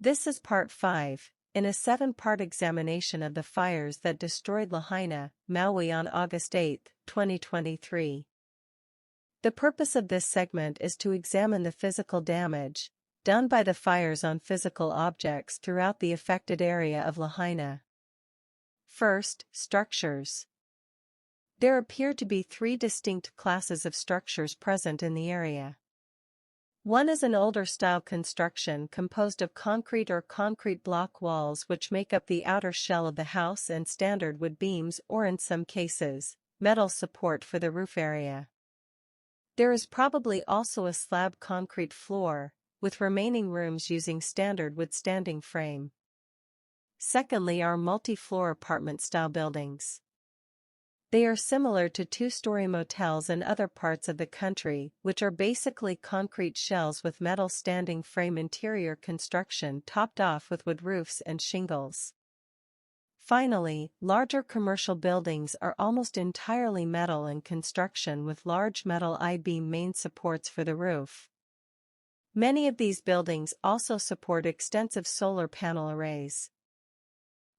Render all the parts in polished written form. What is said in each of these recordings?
This is part 5, in a 7-part examination of the fires that destroyed Lahaina, Maui on August 8, 2023. The purpose of this segment is to examine the physical damage done by the fires on physical objects throughout the affected area of Lahaina. First, structures. There appear to be 3 distinct classes of structures present in the area. One is an older-style construction composed of concrete or concrete block walls which make up the outer shell of the house and standard wood beams or in some cases, metal support for the roof area. There is probably also a slab concrete floor, with remaining rooms using standard wood standing frame. Secondly are multi-floor apartment-style buildings. They are similar to 2-story motels in other parts of the country, which are basically concrete shells with metal standing frame interior construction topped off with wood roofs and shingles. Finally, larger commercial buildings are almost entirely metal in construction with large metal I-beam main supports for the roof. Many of these buildings also support extensive solar panel arrays.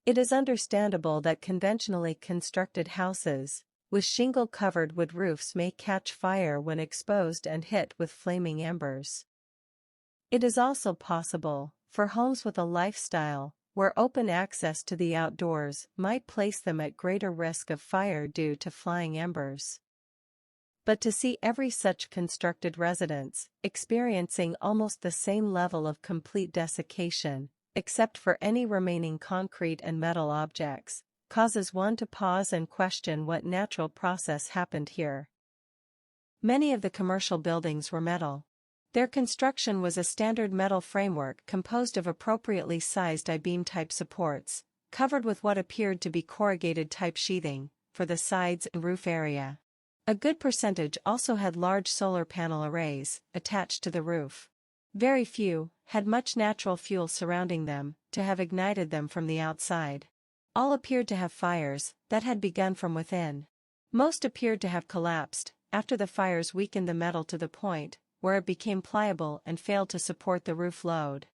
It is understandable that conventionally constructed houses, with shingle-covered wood roofs may catch fire when exposed and hit with flaming embers. It is also possible, for homes with a lifestyle, where open access to the outdoors might place them at greater risk of fire due to flying embers. But to see every such constructed residence experiencing almost the same level of complete desiccation, except for any remaining concrete and metal objects, causes one to pause and question what natural process happened here. Many of the commercial buildings were metal. Their construction was a standard metal framework composed of appropriately sized I-beam type supports, covered with what appeared to be corrugated type sheathing, for the sides and roof area. A good percentage also had large solar panel arrays attached to the roof. Very few had much natural fuel surrounding them to have ignited them from the outside. All appeared to have fires that had begun from within. Most appeared to have collapsed after the fires weakened the metal to the point where it became pliable and failed to support the roof load.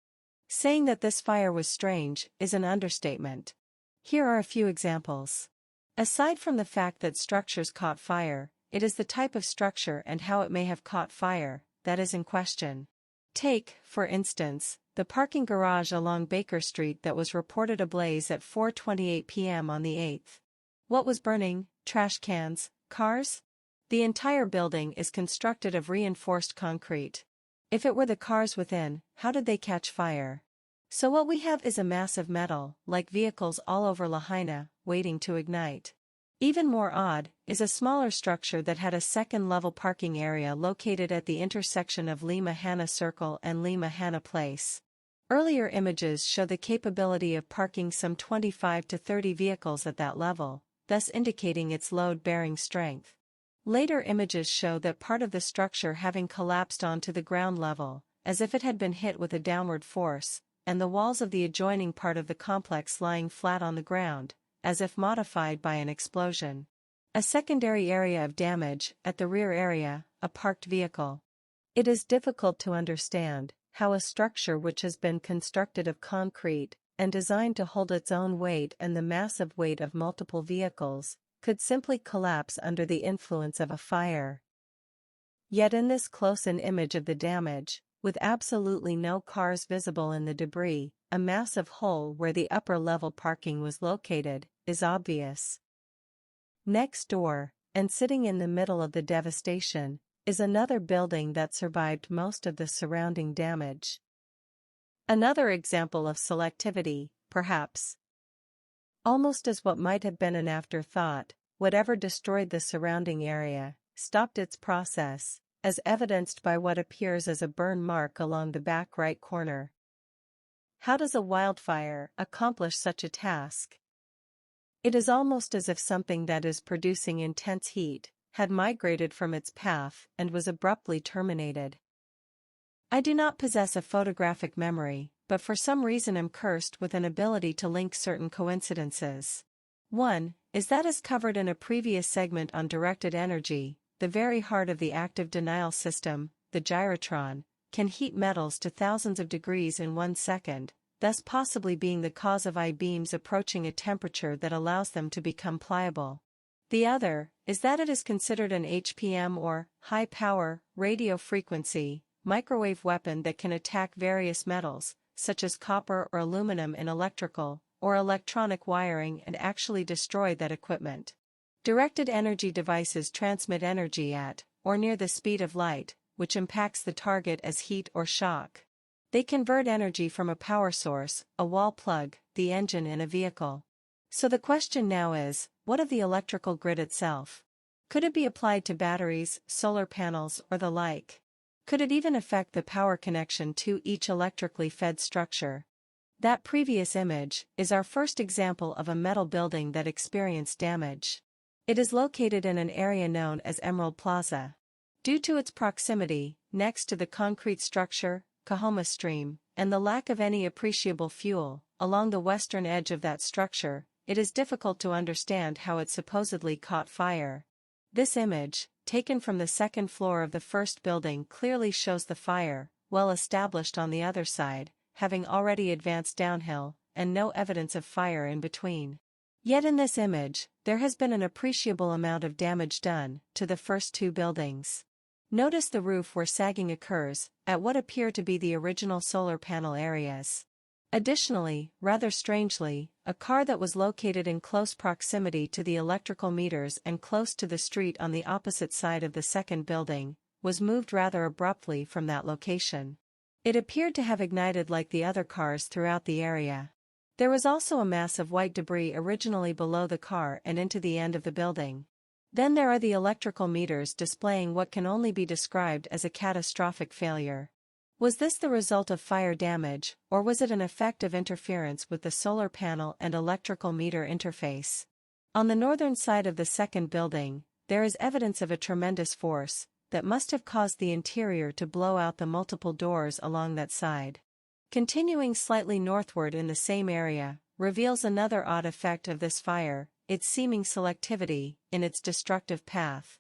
Saying that this fire was strange is an understatement. Here are a few examples. Aside from the fact that structures caught fire, it is the type of structure and how it may have caught fire that is in question. Take, for instance, the parking garage along Baker Street that was reported ablaze at 4:28 p.m. on the 8th. What was burning? Trash cans? Cars? The entire building is constructed of reinforced concrete. If it were the cars within, how did they catch fire? So what we have is a mass of metal, like vehicles all over Lahaina, waiting to ignite. Even more odd is a smaller structure that had a second-level parking area located at the intersection of Lima Hanna Circle and Lima Hanna Place. Earlier images show the capability of parking some 25 to 30 vehicles at that level, thus indicating its load-bearing strength. Later images show that part of the structure having collapsed onto the ground level, as if it had been hit with a downward force, and the walls of the adjoining part of the complex lying flat on the ground, as if modified by an explosion. A secondary area of damage, at the rear area, a parked vehicle. It is difficult to understand how a structure which has been constructed of concrete and designed to hold its own weight and the massive weight of multiple vehicles could simply collapse under the influence of a fire. Yet in this close-in image of the damage, with absolutely no cars visible in the debris, a massive hole where the upper-level parking was located is obvious. Next door, and sitting in the middle of the devastation, is another building that survived most of the surrounding damage. Another example of selectivity, perhaps. Almost as what might have been an afterthought, whatever destroyed the surrounding area stopped its process, as evidenced by what appears as a burn mark along the back right corner. How does a wildfire accomplish such a task? It is almost as if something that is producing intense heat had migrated from its path and was abruptly terminated. I do not possess a photographic memory, but for some reason am cursed with an ability to link certain coincidences. One is that, as covered in a previous segment on directed energy, the very heart of the active denial system, the gyrotron, can heat metals to thousands of degrees in 1 second, thus possibly being the cause of I-beams approaching a temperature that allows them to become pliable. The other is that it is considered an HPM or high-power radio frequency microwave weapon that can attack various metals, such as copper or aluminum in electrical or electronic wiring and actually destroy that equipment. Directed energy devices transmit energy at or near the speed of light, which impacts the target as heat or shock. They convert energy from a power source, a wall plug, the engine in a vehicle. So the question now is, what of the electrical grid itself? Could it be applied to batteries, solar panels, or the like? Could it even affect the power connection to each electrically fed structure? That previous image is our first example of a metal building that experienced damage. It is located in an area known as Emerald Plaza. Due to its proximity, next to the concrete structure, Kahoma Stream, and the lack of any appreciable fuel, along the western edge of that structure, it is difficult to understand how it supposedly caught fire. This image, taken from the second floor of the first building, clearly shows the fire, well established on the other side, having already advanced downhill, and no evidence of fire in between. Yet in this image, there has been an appreciable amount of damage done to the first two buildings. Notice the roof where sagging occurs, at what appear to be the original solar panel areas. Additionally, rather strangely, a car that was located in close proximity to the electrical meters and close to the street on the opposite side of the second building, was moved rather abruptly from that location. It appeared to have ignited like the other cars throughout the area. There was also a mass of white debris originally below the car and into the end of the building. Then there are the electrical meters displaying what can only be described as a catastrophic failure. Was this the result of fire damage, or was it an effect of interference with the solar panel and electrical meter interface? On the northern side of the second building, there is evidence of a tremendous force that must have caused the interior to blow out the multiple doors along that side. Continuing slightly northward in the same area, reveals another odd effect of this fire, its seeming selectivity in its destructive path.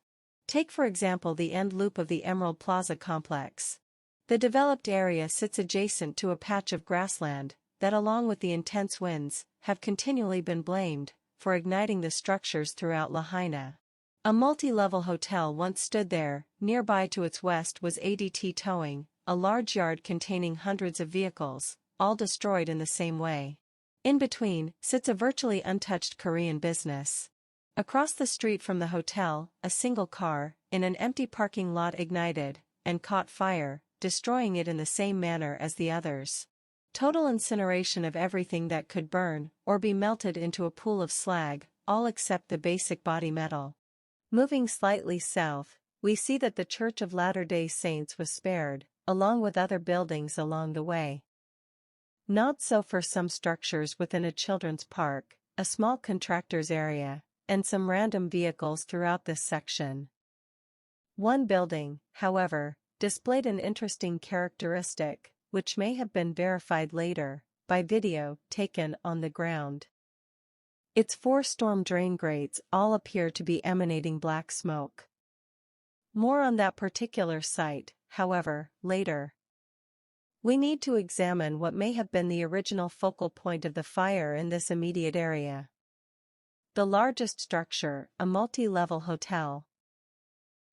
Take for example the end loop of the Emerald Plaza complex. The developed area sits adjacent to a patch of grassland that, along with the intense winds, have continually been blamed for igniting the structures throughout Lahaina. A multi-level hotel once stood there. Nearby to its west was ADT Towing, a large yard containing hundreds of vehicles, all destroyed in the same way. In between sits a virtually untouched Korean business. Across the street from the hotel, a single car, in an empty parking lot, ignited and caught fire, destroying it in the same manner as the others. Total incineration of everything that could burn or be melted into a pool of slag, all except the basic body metal. Moving slightly south, we see that the Church of Latter-day Saints was spared, along with other buildings along the way. Not so for some structures within a children's park, a small contractor's area, and some random vehicles throughout this section. One building, however, displayed an interesting characteristic, which may have been verified later by video taken on the ground. Its 4 storm drain grates all appear to be emanating black smoke. More on that particular site, however, later. We need to examine what may have been the original focal point of the fire in this immediate area. The largest structure, a multi-level hotel.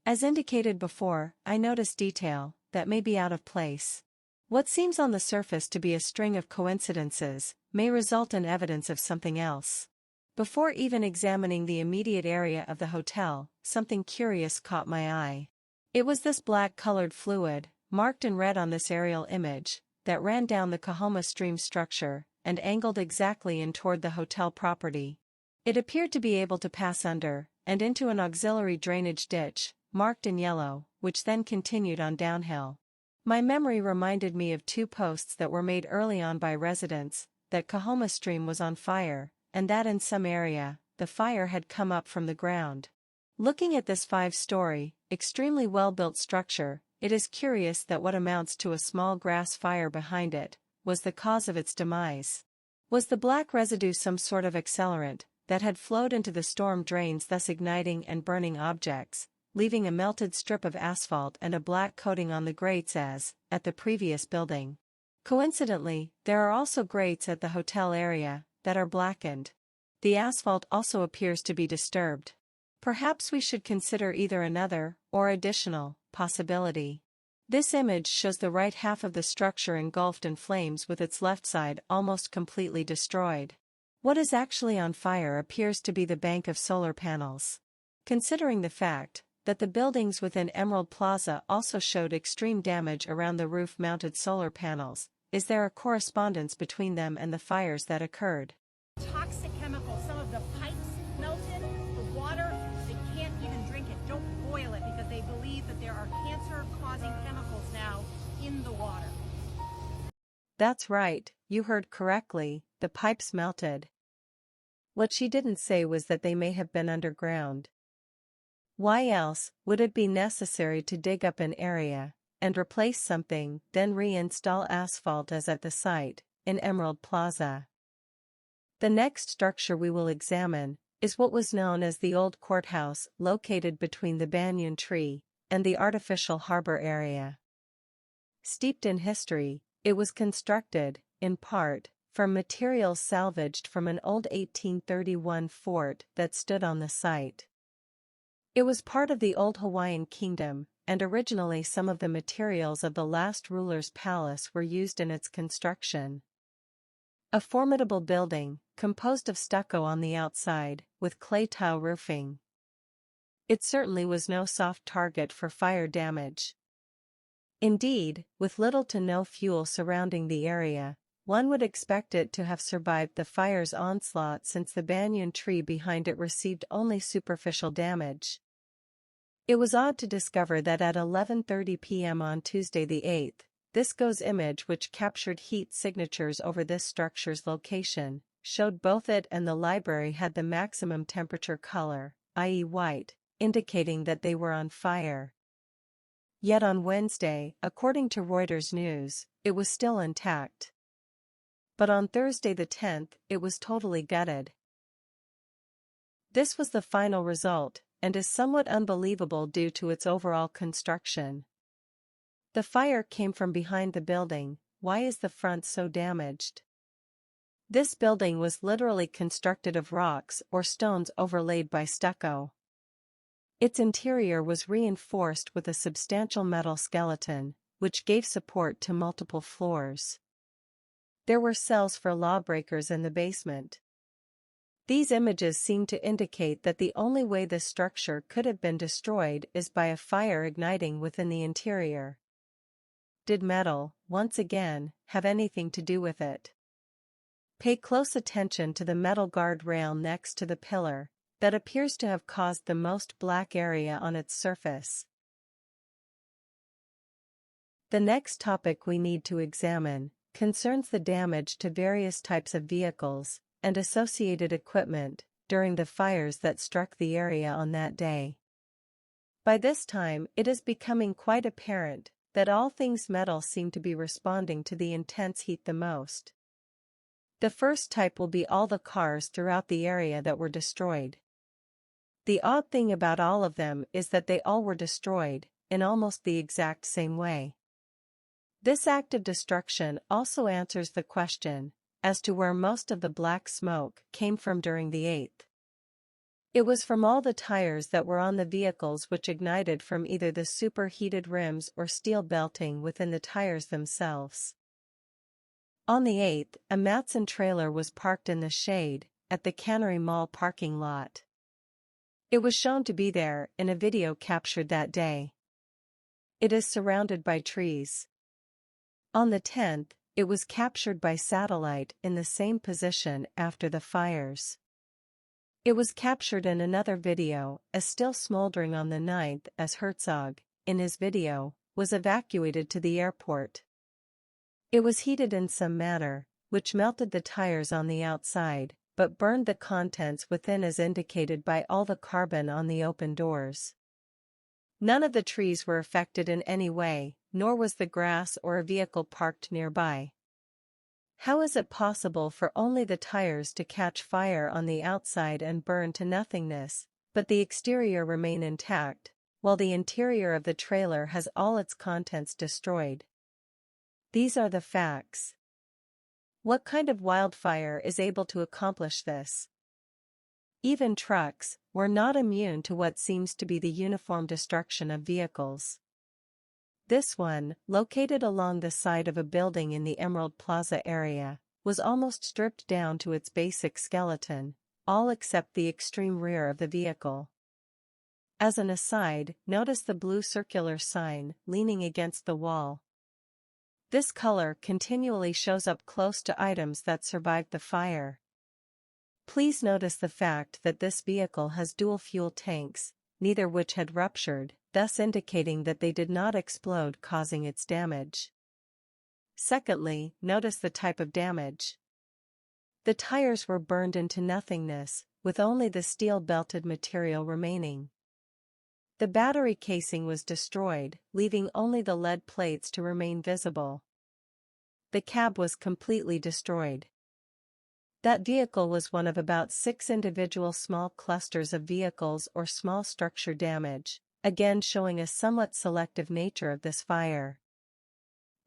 As indicated before, I notice detail that may be out of place. What seems on the surface to be a string of coincidences may result in evidence of something else. Before even examining the immediate area of the hotel, something curious caught my eye. It was this black-colored fluid, marked in red on this aerial image, that ran down the Kahoma Stream structure and angled exactly in toward the hotel property. It appeared to be able to pass under and into an auxiliary drainage ditch, marked in yellow, which then continued on downhill. My memory reminded me of 2 posts that were made early on by residents, that Kahoma Stream was on fire, and that in some area, the fire had come up from the ground. Looking at this 5-story, extremely well-built structure, it is curious that what amounts to a small grass fire behind it was the cause of its demise. Was the black residue some sort of accelerant that had flowed into the storm drains, thus igniting and burning objects, leaving a melted strip of asphalt and a black coating on the grates as, at the previous building? Coincidentally, there are also grates at the hotel area that are blackened. The asphalt also appears to be disturbed. Perhaps we should consider either another, or additional, possibility. This image shows the right half of the structure engulfed in flames with its left side almost completely destroyed. What is actually on fire appears to be the bank of solar panels. Considering the fact that the buildings within Emerald Plaza also showed extreme damage around the roof-mounted solar panels, is there a correspondence between them and the fires that occurred? Toxic chemicals, some of the pipes melted, the water, they can't even drink it. Don't boil it because they believe that there are cancer-causing chemicals now in the water. That's right, you heard correctly, the pipes melted. What she didn't say was that they may have been underground. Why else would it be necessary to dig up an area and replace something, then reinstall asphalt as at the site in Emerald Plaza? The next structure we will examine is what was known as the Old Courthouse, located between the banyan tree and the artificial harbor area. Steeped in history, it was constructed, in part, from materials salvaged from an old 1831 fort that stood on the site. It was part of the old Hawaiian kingdom, and originally some of the materials of the last ruler's palace were used in its construction. A formidable building, composed of stucco on the outside, with clay tile roofing. It certainly was no soft target for fire damage. Indeed, with little to no fuel surrounding the area, one would expect it to have survived the fire's onslaught since the banyan tree behind it received only superficial damage. It was odd to discover that at 11:30 p.m. on Tuesday the 8th, this GOES image which captured heat signatures over this structure's location, showed both it and the library had the maximum temperature color, i.e. white, indicating that they were on fire. Yet on Wednesday, according to Reuters News, it was still intact. But on Thursday the 10th, it was totally gutted. This was the final result, and is somewhat unbelievable due to its overall construction. The fire came from behind the building. Why is the front so damaged? This building was literally constructed of rocks or stones overlaid by stucco. Its interior was reinforced with a substantial metal skeleton, which gave support to multiple floors. There were cells for lawbreakers in the basement. These images seem to indicate that the only way this structure could have been destroyed is by a fire igniting within the interior. Did metal, once again, have anything to do with it? Pay close attention to the metal guard rail next to the pillar, that appears to have caused the most black area on its surface. The next topic we need to examine concerns the damage to various types of vehicles and associated equipment during the fires that struck the area on that day. By this time, it is becoming quite apparent that all things metal seem to be responding to the intense heat the most. The first type will be all the cars throughout the area that were destroyed. The odd thing about all of them is that they all were destroyed, in almost the exact same way. This act of destruction also answers the question as to where most of the black smoke came from during the 8th. It was from all the tires that were on the vehicles which ignited from either the superheated rims or steel belting within the tires themselves. On the 8th, a Matson trailer was parked in the shade at the Cannery Mall parking lot. It was shown to be there in a video captured that day. It is surrounded by trees. On the 10th, it was captured by satellite in the same position after the fires. It was captured in another video as still smoldering on the 9th as Herzog, in his video, was evacuated to the airport. It was heated in some manner, which melted the tires on the outside, but burned the contents within as indicated by all the carbon on the open doors. None of the trees were affected in any way, nor was the grass or a vehicle parked nearby. How is it possible for only the tires to catch fire on the outside and burn to nothingness, but the exterior remain intact, while the interior of the trailer has all its contents destroyed? These are the facts. What kind of wildfire is able to accomplish this? Even trucks were not immune to what seems to be the uniform destruction of vehicles. This one, located along the side of a building in the Emerald Plaza area, was almost stripped down to its basic skeleton, all except the extreme rear of the vehicle. As an aside, notice the blue circular sign leaning against the wall. This color continually shows up close to items that survived the fire. Please notice the fact that this vehicle has dual fuel tanks, neither which had ruptured, thus indicating that they did not explode, causing its damage. Secondly, notice the type of damage. The tires were burned into nothingness, with only the steel-belted material remaining. The battery casing was destroyed, leaving only the lead plates to remain visible. The cab was completely destroyed. That vehicle was one of about 6 individual small clusters of vehicles or small structure damage, again showing a somewhat selective nature of this fire.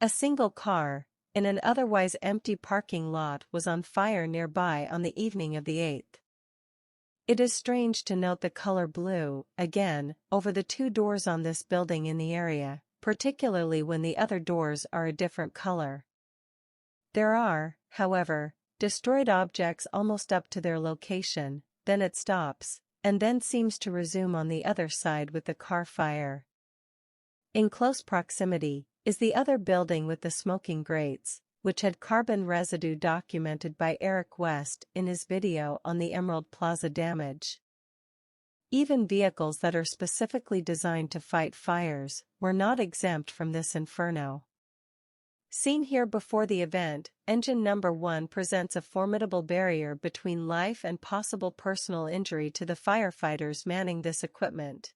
A single car, in an otherwise empty parking lot, was on fire nearby on the evening of the 8th. It is strange to note the color blue, again, over the 2 doors on this building in the area, particularly when the other doors are a different color. There are, however, destroyed objects almost up to their location, then it stops, and then seems to resume on the other side with the car fire. In close proximity is the other building with the smoking grates, which had carbon residue, documented by Eric West in his video on the Emerald Plaza damage. Even vehicles that are specifically designed to fight fires were not exempt from this inferno. Seen here before the event, engine number 1 presents a formidable barrier between life and possible personal injury to the firefighters manning this equipment.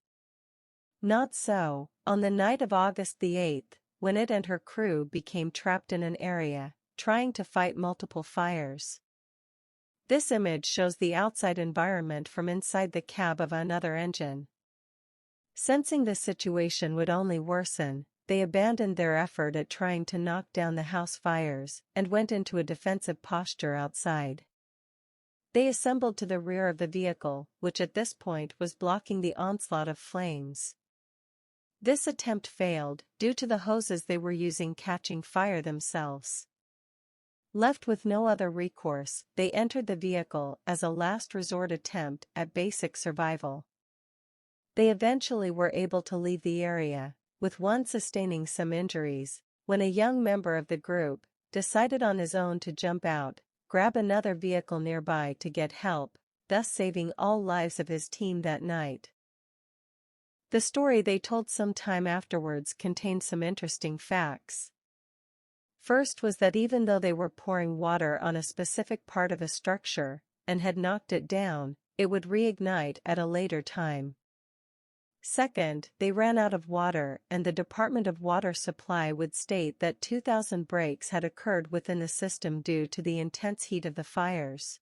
Not so, on the night of August the 8th, when it and her crew became trapped in an area, trying to fight multiple fires. This image shows the outside environment from inside the cab of another engine. Sensing the situation would only worsen, they abandoned their effort at trying to knock down the house fires and went into a defensive posture outside. They assembled to the rear of the vehicle, which at this point was blocking the onslaught of flames. This attempt failed, due to the hoses they were using catching fire themselves. Left with no other recourse, they entered the vehicle as a last resort attempt at basic survival. They eventually were able to leave the area, with one sustaining some injuries, when a young member of the group decided on his own to jump out, grab another vehicle nearby to get help, thus saving all lives of his team that night. The story they told some time afterwards contained some interesting facts. First was that even though they were pouring water on a specific part of a structure, and had knocked it down, it would reignite at a later time. Second, they ran out of water, and the Department of Water Supply would state that 2,000 breaks had occurred within the system due to the intense heat of the fires.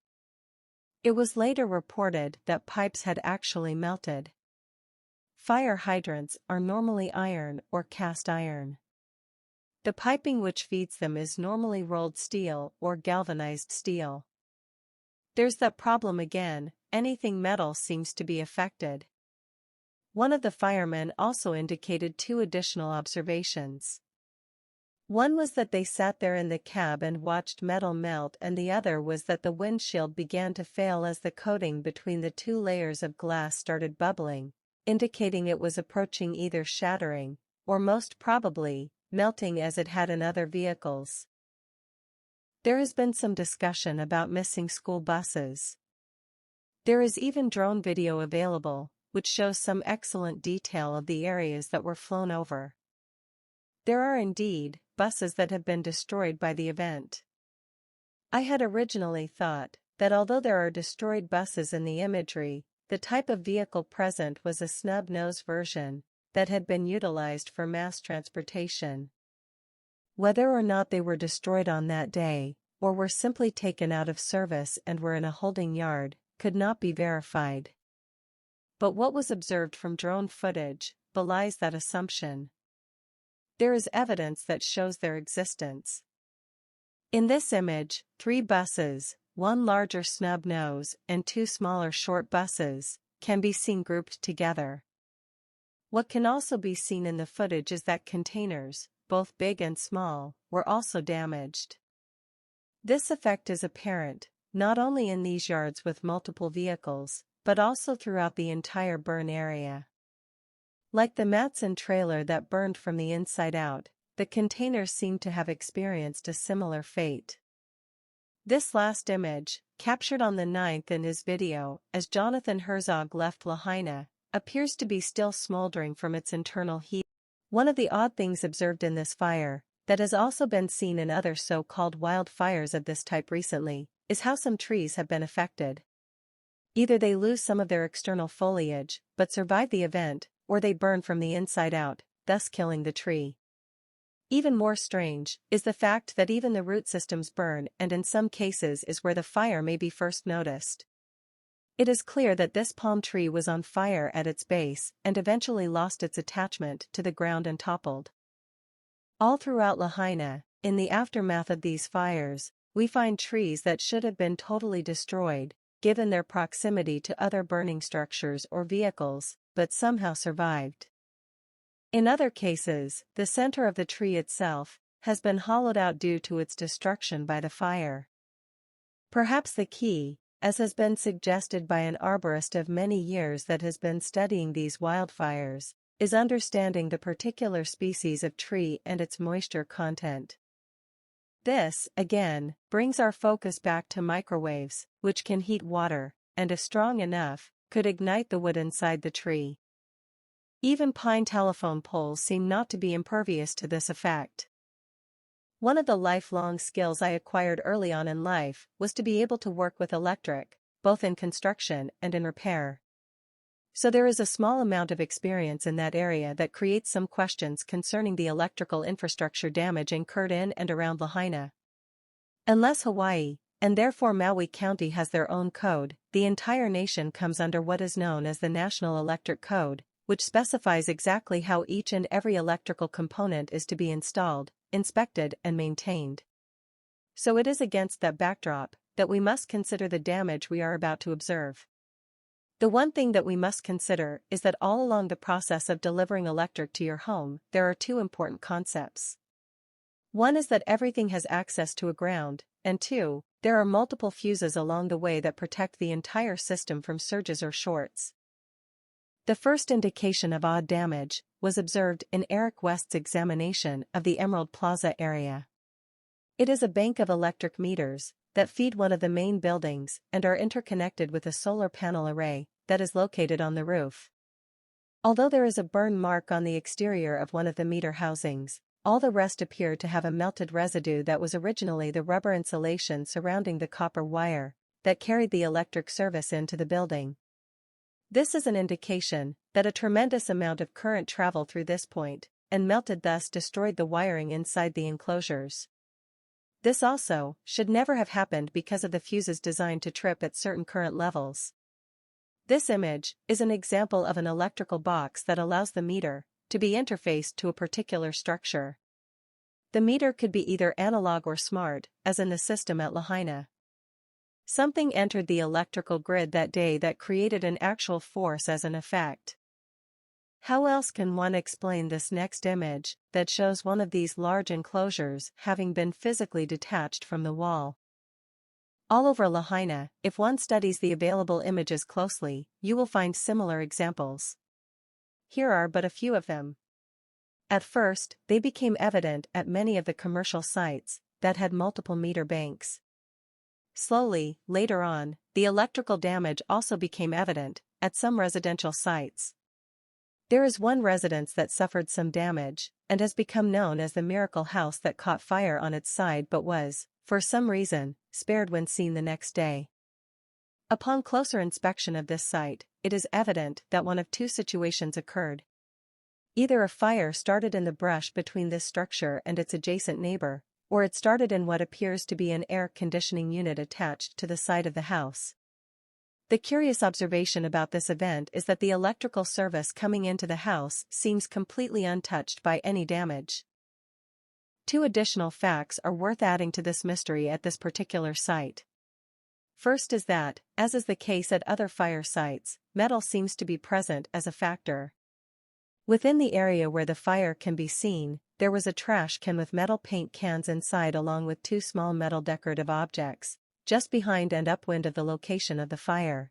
It was later reported that pipes had actually melted. Fire hydrants are normally iron or cast iron. The piping which feeds them is normally rolled steel or galvanized steel. There's that problem again, anything metal seems to be affected. One of the firemen also indicated 2 additional observations. One was that they sat there in the cab and watched metal melt, and the other was that the windshield began to fail as the coating between the 2 layers of glass started bubbling, indicating it was approaching either shattering, or most probably, melting as it had in other vehicles. There has been some discussion about missing school buses. There is even drone video available, which shows some excellent detail of the areas that were flown over. There are indeed buses that have been destroyed by the event. I had originally thought that although there are destroyed buses in the imagery, the type of vehicle present was a snub-nose version that had been utilized for mass transportation. Whether or not they were destroyed on that day, or were simply taken out of service and were in a holding yard, could not be verified. But what was observed from drone footage belies that assumption. there is evidence that shows their existence. In this image, 3 buses, one larger snub nose and 2 smaller short buses, can be seen grouped together. What can also be seen in the footage is that containers, both big and small, were also damaged. This effect is apparent, not only in these yards with multiple vehicles, but also throughout the entire burn area. Like the Matson trailer that burned from the inside out, the containers seem to have experienced a similar fate. This last image, captured on the 9th in his video as Jonathan Herzog left Lahaina, appears to be still smoldering from its internal heat. One of the odd things observed in this fire, that has also been seen in other so-called wildfires of this type recently, is how some trees have been affected. Either they lose some of their external foliage, but survive the event, or they burn from the inside out, thus killing the tree. Even more strange is the fact that even the root systems burn, and in some cases is where the fire may be first noticed. It is clear that this palm tree was on fire at its base and eventually lost its attachment to the ground and toppled. All throughout Lahaina, in the aftermath of these fires, we find trees that should have been totally destroyed, given their proximity to other burning structures or vehicles, but somehow survived. In other cases, the center of the tree itself has been hollowed out due to its destruction by the fire. Perhaps the key, as has been suggested by an arborist of many years that has been studying these wildfires, is understanding the particular species of tree and its moisture content. This, again, brings our focus back to microwaves, which can heat water, and if strong enough, could ignite the wood inside the tree. Even pine telephone poles seem not to be impervious to this effect. One of the lifelong skills I acquired early on in life was to be able to work with electric, both in construction and in repair. So there is a small amount of experience in that area that creates some questions concerning the electrical infrastructure damage incurred in and around Lahaina. Unless Hawaii, and therefore Maui County, has their own code, the entire nation comes under what is known as the National Electric Code, which specifies exactly how each and every electrical component is to be installed, inspected and maintained. So it is against that backdrop that we must consider the damage we are about to observe. The one thing that we must consider is that all along the process of delivering electric to your home, there are 2 important concepts. One is that everything has access to a ground, and 2, there are multiple fuses along the way that protect the entire system from surges or shorts. The first indication of odd damage was observed in Eric West's examination of the Emerald Plaza area. It is a bank of electric meters that feed one of the main buildings and are interconnected with a solar panel array that is located on the roof. Although there is a burn mark on the exterior of one of the meter housings, all the rest appear to have a melted residue that was originally the rubber insulation surrounding the copper wire that carried the electric service into the building. This is an indication that a tremendous amount of current traveled through this point, and melted, thus destroyed the wiring inside the enclosures. This also should never have happened because of the fuses designed to trip at certain current levels. This image is an example of an electrical box that allows the meter to be interfaced to a particular structure. The meter could be either analog or smart, as in the system at Lahaina. Something entered the electrical grid that day that created an actual force as an effect. How else can one explain this next image that shows one of these large enclosures having been physically detached from the wall? All over Lahaina, if one studies the available images closely, you will find similar examples. Here are but a few of them. At first, they became evident at many of the commercial sites that had multiple meter banks. Slowly, later on, the electrical damage also became evident at some residential sites. There is one residence that suffered some damage, and has become known as the miracle house that caught fire on its side but was, for some reason, spared when seen the next day. Upon closer inspection of this site, it is evident that one of 2 situations occurred. Either a fire started in the brush between this structure and its adjacent neighbor, or it started in what appears to be an air conditioning unit attached to the side of the house. The curious observation about this event is that the electrical service coming into the house seems completely untouched by any damage. Two additional facts are worth adding to this mystery at this particular site. First is that, as is the case at other fire sites, metal seems to be present as a factor. Within the area where the fire can be seen, there was a trash can with metal paint cans inside along with two small metal decorative objects, just behind and upwind of the location of the fire.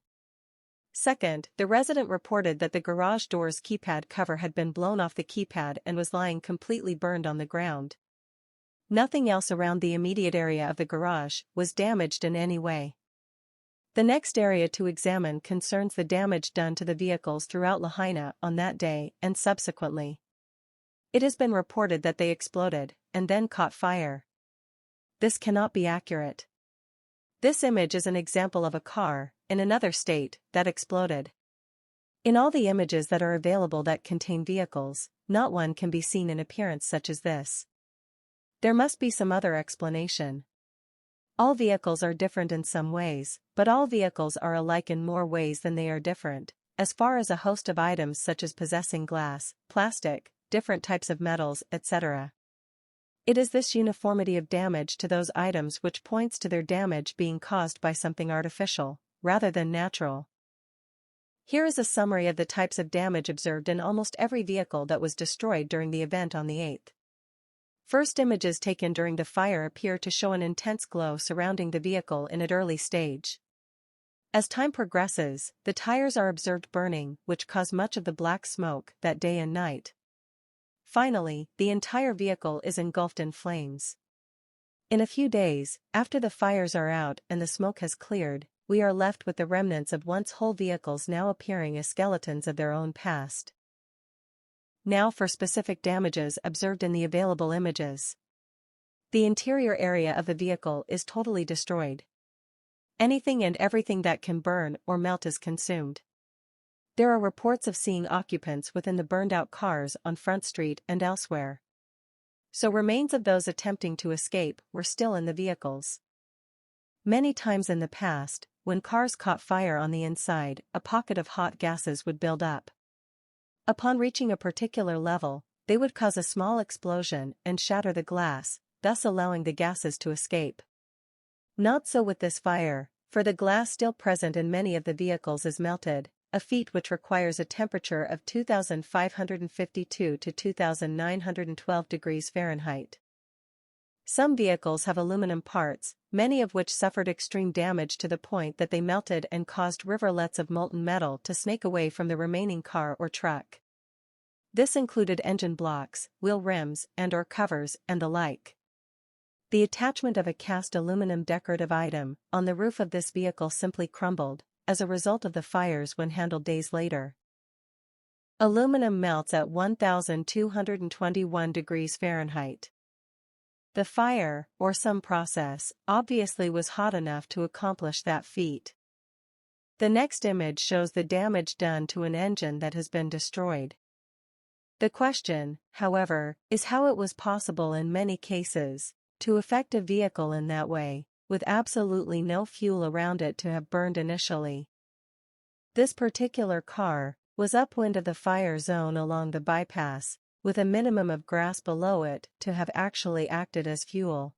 Second, the resident reported that the garage door's keypad cover had been blown off the keypad and was lying completely burned on the ground. Nothing else around the immediate area of the garage was damaged in any way. The next area to examine concerns the damage done to the vehicles throughout Lahaina on that day and subsequently. It has been reported that they exploded and then caught fire. This cannot be accurate. This image is an example of a car, in another state, that exploded. In all the images that are available that contain vehicles, not one can be seen in appearance such as this. There must be some other explanation. All vehicles are different in some ways, but all vehicles are alike in more ways than they are different, as far as a host of items such as possessing glass, plastic, different types of metals, etc. It is this uniformity of damage to those items which points to their damage being caused by something artificial, rather than natural. Here is a summary of the types of damage observed in almost every vehicle that was destroyed during the event on the 8th. First, images taken during the fire appear to show an intense glow surrounding the vehicle in its early stage. As time progresses, the tires are observed burning, which cause much of the black smoke that day and night. Finally, the entire vehicle is engulfed in flames. In a few days, after the fires are out and the smoke has cleared, we are left with the remnants of once whole vehicles now appearing as skeletons of their own past. Now for specific damages observed in the available images. The interior area of the vehicle is totally destroyed. Anything and everything that can burn or melt is consumed. There are reports of seeing occupants within the burned-out cars on Front Street and elsewhere. So remains of those attempting to escape were still in the vehicles. Many times in the past, when cars caught fire on the inside, a pocket of hot gases would build up. Upon reaching a particular level, they would cause a small explosion and shatter the glass, thus allowing the gases to escape. Not so with this fire, for the glass still present in many of the vehicles is melted, a feat which requires a temperature of 2,552 to 2,912 degrees Fahrenheit. Some vehicles have aluminum parts, many of which suffered extreme damage to the point that they melted and caused rivulets of molten metal to snake away from the remaining car or truck. This included engine blocks, wheel rims and/or covers, and the like. The attachment of a cast aluminum decorative item on the roof of this vehicle simply crumbled, as a result of the fires when handled days later. Aluminum melts at 1,221 degrees Fahrenheit. The fire, or some process, obviously was hot enough to accomplish that feat. The next image shows the damage done to an engine that has been destroyed. The question, however, is how it was possible in many cases to affect a vehicle in that way, with absolutely no fuel around it to have burned initially. This particular car was upwind of the fire zone along the bypass, with a minimum of grass below it to have actually acted as fuel.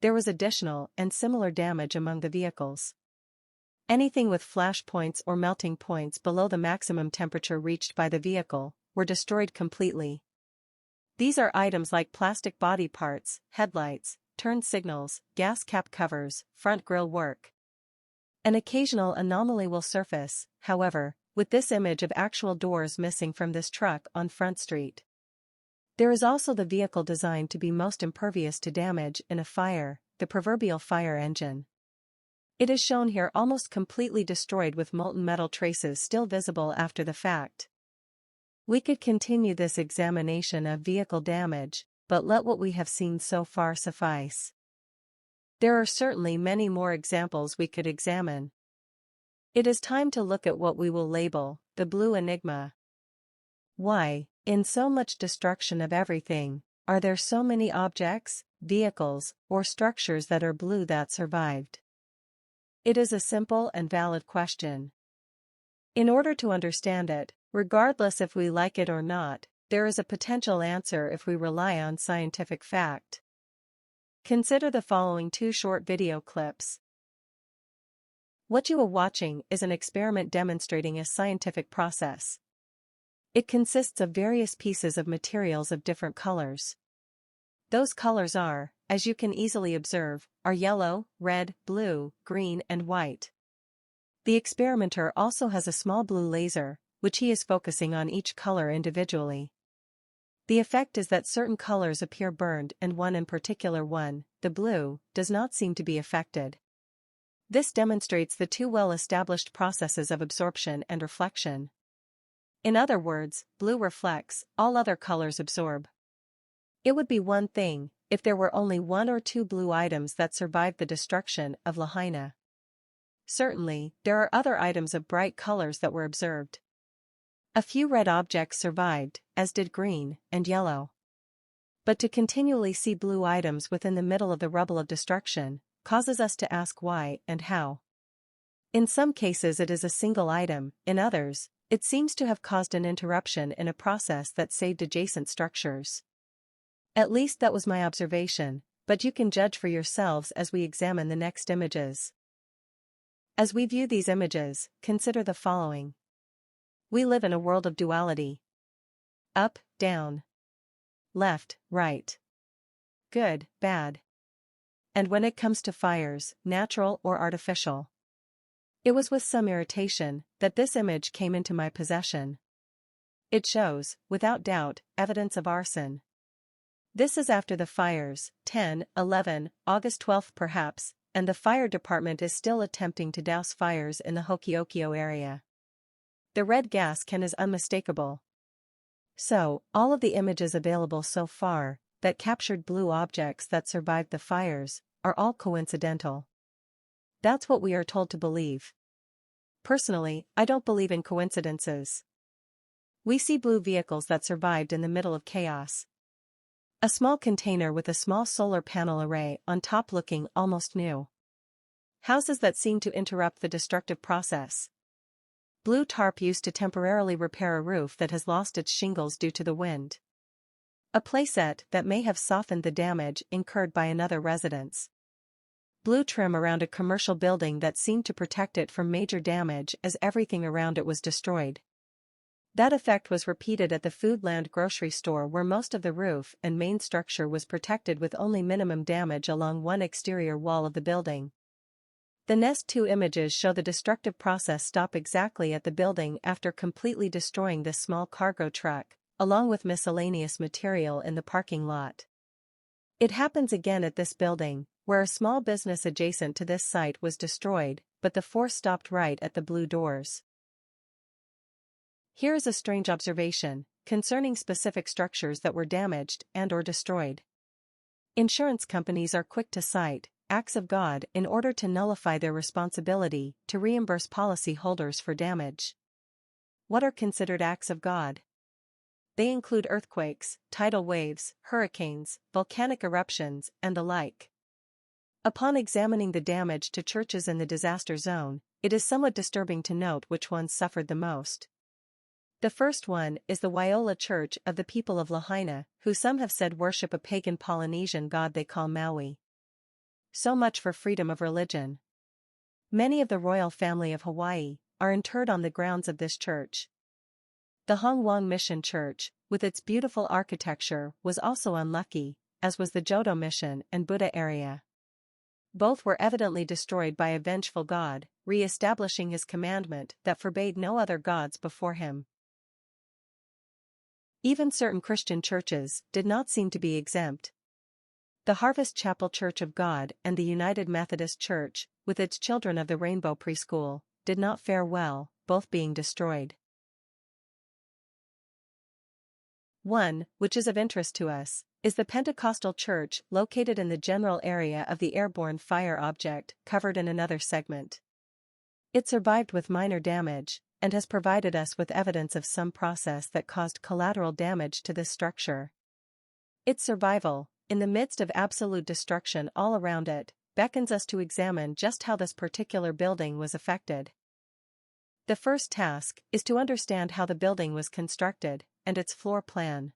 There was additional and similar damage among the vehicles. Anything with flash points or melting points below the maximum temperature reached by the vehicle were destroyed completely. These are items like plastic body parts, headlights, turn signals, gas cap covers, front grille work. An occasional anomaly will surface, however, with this image of actual doors missing from this truck on Front Street. There is also the vehicle designed to be most impervious to damage in a fire, the proverbial fire engine. It is shown here almost completely destroyed with molten metal traces still visible after the fact. We could continue this examination of vehicle damage, but let what we have seen so far suffice. There are certainly many more examples we could examine. It is time to look at what we will label the blue enigma. Why, in so much destruction of everything, are there so many objects, vehicles, or structures that are blue that survived? It is a simple and valid question. In order to understand it, regardless if we like it or not, there is a potential answer if we rely on scientific fact. Consider the following two short video clips. What you are watching is an experiment demonstrating a scientific process. It consists of various pieces of materials of different colors. Those colors are, as you can easily observe, are yellow, red, blue, green, and white. The experimenter also has a small blue laser, which he is focusing on each color individually. The effect is that certain colors appear burned and one in particular, the blue, does not seem to be affected. This demonstrates the two well-established processes of absorption and reflection. In other words, blue reflects, all other colors absorb. It would be one thing if there were only one or two blue items that survived the destruction of Lahaina. Certainly, there are other items of bright colors that were observed. A few red objects survived, as did green and yellow. But to continually see blue items within the middle of the rubble of destruction causes us to ask why and how. In some cases it is a single item, in others, it seems to have caused an interruption in a process that saved adjacent structures. At least that was my observation, but you can judge for yourselves as we examine the next images. As we view these images, consider the following. We live in a world of duality. Up, down. Left, right. Good, bad. And when it comes to fires, natural or artificial. It was with some irritation that this image came into my possession. It shows, without doubt, evidence of arson. This is after the fires, 10, 11, August 12 perhaps, and the fire department is still attempting to douse fires in the Hokiokio area. The red gas can is unmistakable. So, all of the images available so far, that captured blue objects that survived the fires, are all coincidental. That's what we are told to believe. Personally, I don't believe in coincidences. We see blue vehicles that survived in the middle of chaos. A small container with a small solar panel array on top looking almost new. Houses that seem to interrupt the destructive process. Blue tarp used to temporarily repair a roof that has lost its shingles due to the wind. A playset that may have softened the damage incurred by another residence. Blue trim around a commercial building that seemed to protect it from major damage as everything around it was destroyed. That effect was repeated at the Foodland grocery store where most of the roof and main structure was protected with only minimum damage along one exterior wall of the building. The next two images show the destructive process stop exactly at the building after completely destroying this small cargo truck, along with miscellaneous material in the parking lot. It happens again at this building, where a small business adjacent to this site was destroyed, but the force stopped right at the blue doors. Here is a strange observation concerning specific structures that were damaged and/or destroyed. Insurance companies are quick to cite acts of God in order to nullify their responsibility to reimburse policy holders for damage. What are considered acts of God? They include earthquakes, tidal waves, hurricanes, volcanic eruptions, and the like. Upon examining the damage to churches in the disaster zone, it is somewhat disturbing to note which ones suffered the most. The first one is the Waiоla Church of the people of Lahaina, who some have said worship a pagan Polynesian god they call Maui. So much for freedom of religion. Many of the royal family of Hawaii are interred on the grounds of this church. The Hongwong Mission Church, with its beautiful architecture, was also unlucky, as was the Jodo Mission and Buddha area. Both were evidently destroyed by a vengeful god, re-establishing his commandment that forbade no other gods before him. Even certain Christian churches did not seem to be exempt. The Harvest Chapel Church of God and the United Methodist Church, with its Children of the Rainbow Preschool, did not fare well, both being destroyed. One, which is of interest to us, is the Pentecostal Church located in the general area of the airborne fire object covered in another segment. It survived with minor damage, and has provided us with evidence of some process that caused collateral damage to this structure. Its survival, in the midst of absolute destruction all around it, beckons us to examine just how this particular building was affected. The first task is to understand how the building was constructed and its floor plan.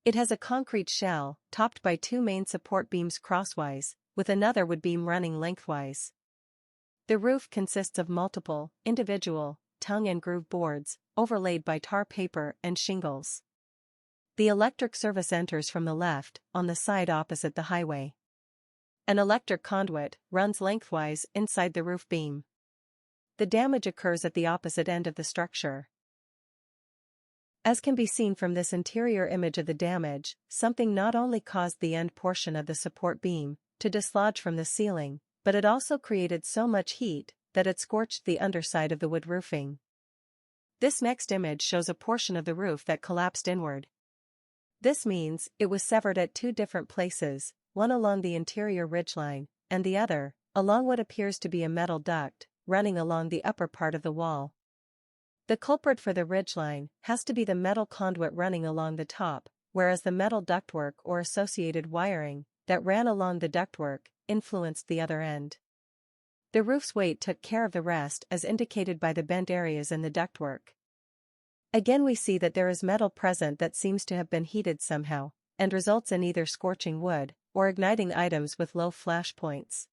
It has a concrete shell, topped by two main support beams crosswise, with another wood beam running lengthwise. The roof consists of multiple, individual, tongue and groove boards, overlaid by tar paper and shingles. The electric service enters from the left, on the side opposite the highway. An electric conduit runs lengthwise inside the roof beam. The damage occurs at the opposite end of the structure. As can be seen from this interior image of the damage, something not only caused the end portion of the support beam to dislodge from the ceiling, but it also created so much heat that it scorched the underside of the wood roofing. This next image shows a portion of the roof that collapsed inward. This means it was severed at two different places, one along the interior ridgeline, and the other, along what appears to be a metal duct, running along the upper part of the wall. The culprit for the ridgeline has to be the metal conduit running along the top, whereas the metal ductwork or associated wiring that ran along the ductwork influenced the other end. The roof's weight took care of the rest as indicated by the bent areas in the ductwork. Again we see that there is metal present that seems to have been heated somehow, and results in either scorching wood or igniting items with low flash points.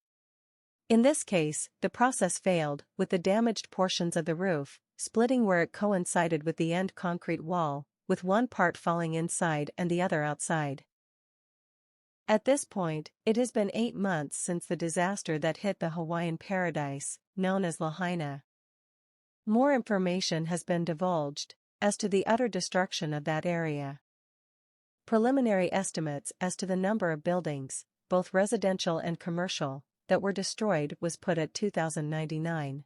In this case, the process failed, with the damaged portions of the roof splitting where it coincided with the end concrete wall, with one part falling inside and the other outside. At this point, it has been 8 months since the disaster that hit the Hawaiian paradise, known as Lahaina. More information has been divulged as to the utter destruction of that area. Preliminary estimates as to the number of buildings, both residential and commercial, that were destroyed was put at 2,099.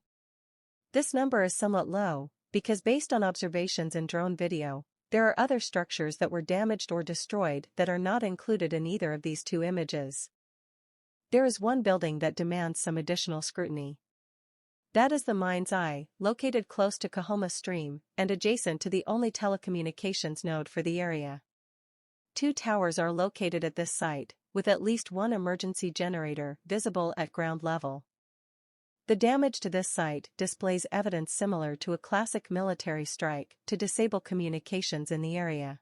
This number is somewhat low, because based on observations in drone video, there are other structures that were damaged or destroyed that are not included in either of these two images. There is one building that demands some additional scrutiny. That is the Mind's Eye, located close to Kahoma Stream and adjacent to the only telecommunications node for the area. 2 towers are located at this site, with at least one emergency generator visible at ground level. The damage to this site displays evidence similar to a classic military strike to disable communications in the area.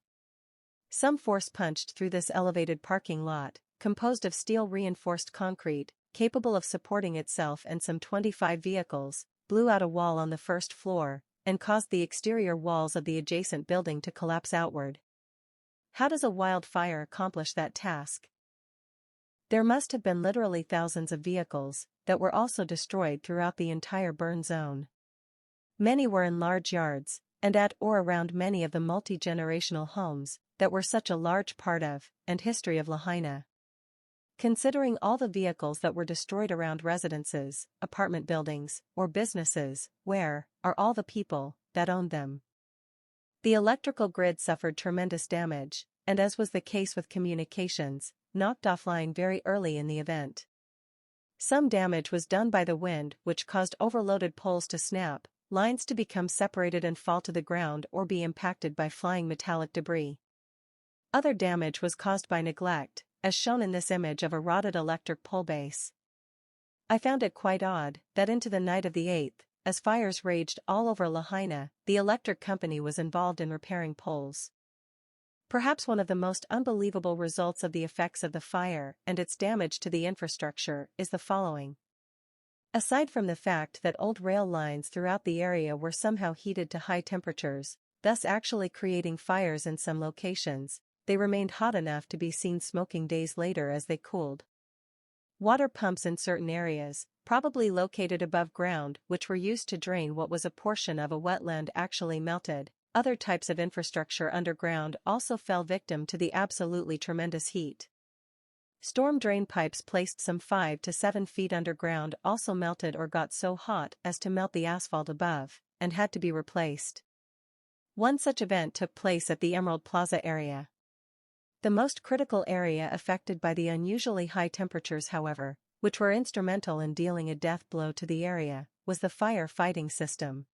Some force punched through this elevated parking lot, composed of steel-reinforced concrete, capable of supporting itself and some 25 vehicles, blew out a wall on the first floor, and caused the exterior walls of the adjacent building to collapse outward. How does a wildfire accomplish that task? There must have been literally thousands of vehicles that were also destroyed throughout the entire burn zone. Many were in large yards, and at or around many of the multi-generational homes that were such a large part of and history of Lahaina. Considering all the vehicles that were destroyed around residences, apartment buildings, or businesses, where are all the people that owned them? The electrical grid suffered tremendous damage, and as was the case with communications, knocked offline very early in the event. Some damage was done by the wind, which caused overloaded poles to snap, lines to become separated and fall to the ground or be impacted by flying metallic debris. Other damage was caused by neglect, as shown in this image of a rotted electric pole base. I found it quite odd that into the night of the 8th, as fires raged all over Lahaina, the electric company was involved in repairing poles. Perhaps one of the most unbelievable results of the effects of the fire and its damage to the infrastructure is the following. Aside from the fact that old rail lines throughout the area were somehow heated to high temperatures, thus actually creating fires in some locations, they remained hot enough to be seen smoking days later as they cooled. Water pumps in certain areas, probably located above ground, which were used to drain what was a portion of a wetland, actually melted. Other types of infrastructure underground also fell victim to the absolutely tremendous heat. Storm drain pipes placed some 5 to 7 feet underground also melted or got so hot as to melt the asphalt above, and had to be replaced. One such event took place at the Emerald Plaza area. The most critical area affected by the unusually high temperatures, however, which were instrumental in dealing a death blow to the area, was the fire fighting system.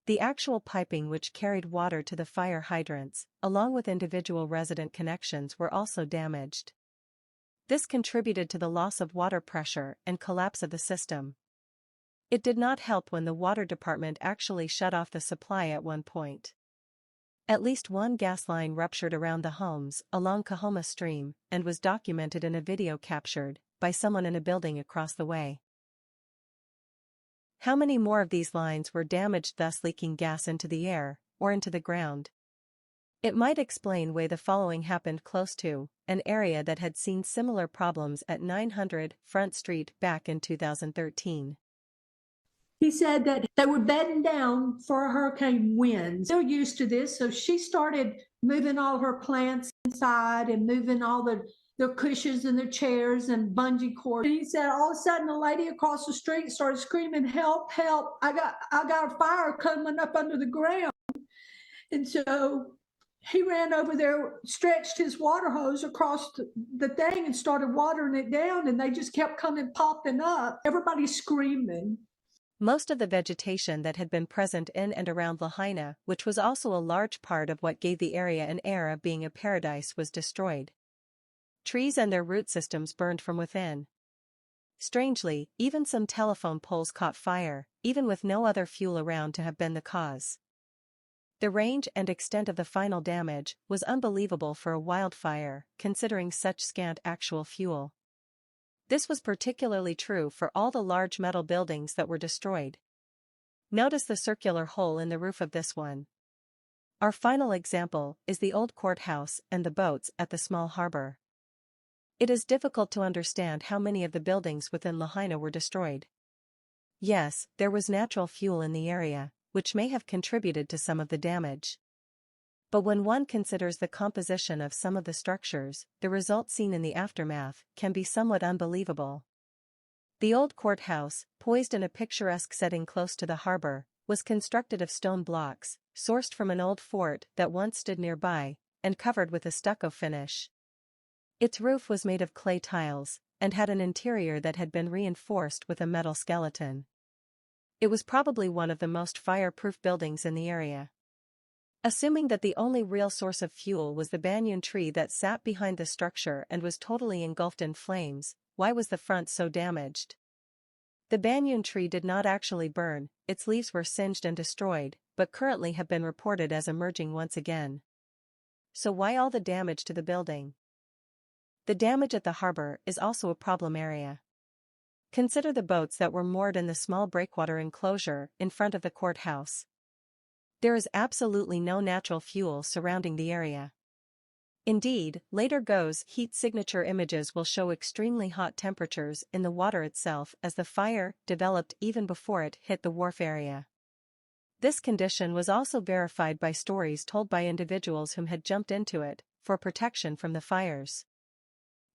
The actual piping which carried water to the fire hydrants, along with individual resident connections, were also damaged. This contributed to the loss of water pressure and collapse of the system. It did not help when the water department actually shut off the supply at one point. At least one gas line ruptured around the homes along Kahoma Stream and was documented in a video captured by someone in a building across the way. How many more of these lines were damaged, thus leaking gas into the air or into the ground? It might explain why the following happened close to an area that had seen similar problems at 900 Front Street back in 2013. He said that they were bedding down for hurricane winds. They're used to this, so she started moving all her plants inside and moving all their cushions and their chairs and bungee cords. And he said all of a sudden a lady across the street started screaming, "Help, help, I got a fire coming up under the ground." And so he ran over there, stretched his water hose across the thing and started watering it down, and they just kept coming popping up. Everybody's screaming. Most of the vegetation that had been present in and around Lahaina, which was also a large part of what gave the area an air of being a paradise, was destroyed. Trees and their root systems burned from within. Strangely, even some telephone poles caught fire, even with no other fuel around to have been the cause. The range and extent of the final damage was unbelievable for a wildfire, considering such scant actual fuel. This was particularly true for all the large metal buildings that were destroyed. Notice the circular hole in the roof of this one. Our final example is the old courthouse and the boats at the small harbor. It is difficult to understand how many of the buildings within Lahaina were destroyed. Yes, there was natural fuel in the area, which may have contributed to some of the damage. But when one considers the composition of some of the structures, the result seen in the aftermath can be somewhat unbelievable. The old courthouse, poised in a picturesque setting close to the harbor, was constructed of stone blocks, sourced from an old fort that once stood nearby, and covered with a stucco finish. Its roof was made of clay tiles, and had an interior that had been reinforced with a metal skeleton. It was probably one of the most fire-proof buildings in the area. Assuming that the only real source of fuel was the banyan tree that sat behind the structure and was totally engulfed in flames, why was the front so damaged? The banyan tree did not actually burn, its leaves were singed and destroyed, but currently have been reported as emerging once again. So why all the damage to the building? The damage at the harbor is also a problem area. Consider the boats that were moored in the small breakwater enclosure in front of the courthouse. There is absolutely no natural fuel surrounding the area. Indeed, later GOES heat signature images will show extremely hot temperatures in the water itself as the fire developed even before it hit the wharf area. This condition was also verified by stories told by individuals whom had jumped into it for protection from the fires.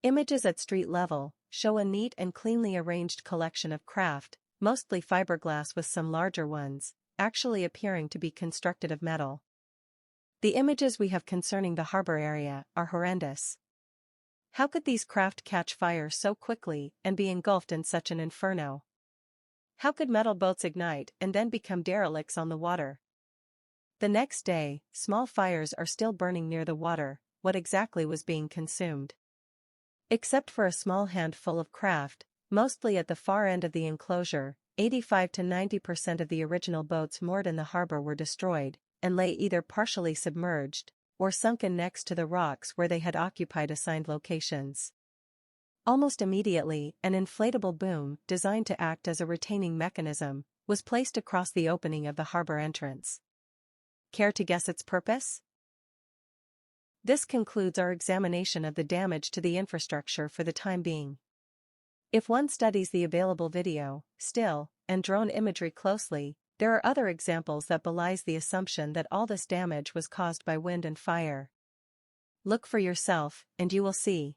Images at street level show a neat and cleanly arranged collection of craft, mostly fiberglass with some larger ones, actually appearing to be constructed of metal. The images we have concerning the harbor area are horrendous. How could these craft catch fire so quickly and be engulfed in such an inferno? How could metal boats ignite and then become derelicts on the water? The next day, small fires are still burning near the water. What exactly was being consumed? Except for a small handful of craft, mostly at the far end of the enclosure, 85 to 90% of the original boats moored in the harbor were destroyed, and lay either partially submerged, or sunken next to the rocks where they had occupied assigned locations. Almost immediately, an inflatable boom, designed to act as a retaining mechanism, was placed across the opening of the harbor entrance. Care to guess its purpose? This concludes our examination of the damage to the infrastructure for the time being. If one studies the available video, still, and drone imagery closely, there are other examples that belies the assumption that all this damage was caused by wind and fire. Look for yourself, and you will see.